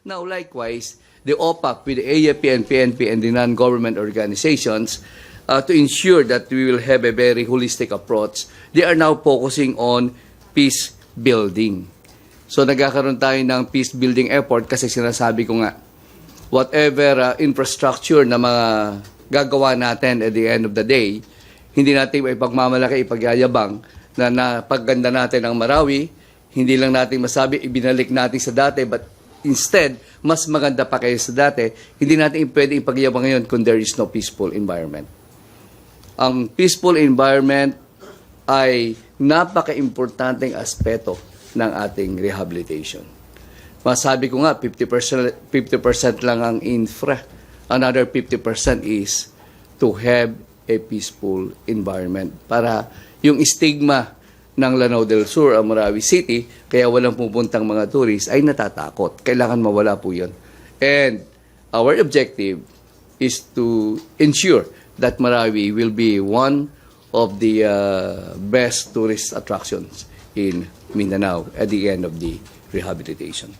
Now, likewise, the OPAC with the AFP and PNP and the non-government organizations to ensure that we will have a very holistic approach. They are now focusing on peace building. So nagkakaroon tayo ng peace building effort kasi sinasabi ko nga, whatever infrastructure na mga gagawa natin at the end of the day, hindi natin ipagmamalaki, ipagyayabang na napagganda natin ang Marawi, hindi lang natin masabi, ibinalik natin sa dati, but instead, mas maganda pa kayo sa dati, hindi natin pwede ipagyabang ngayon kung there is no peaceful environment. Ang peaceful environment ay napaka-importanteng aspeto ng ating rehabilitation. Masabi ko nga, 50% lang ang infra. Another 50% is to have a peaceful environment. Para yung stigma ng Lanao del Sur, Marawi City, kaya walang pupuntang mga tourists, ay natatakot. Kailangan mawala po yun. And our objective is to ensure that Marawi will be one of the best tourist attractions in Mindanao at the end of the rehabilitation.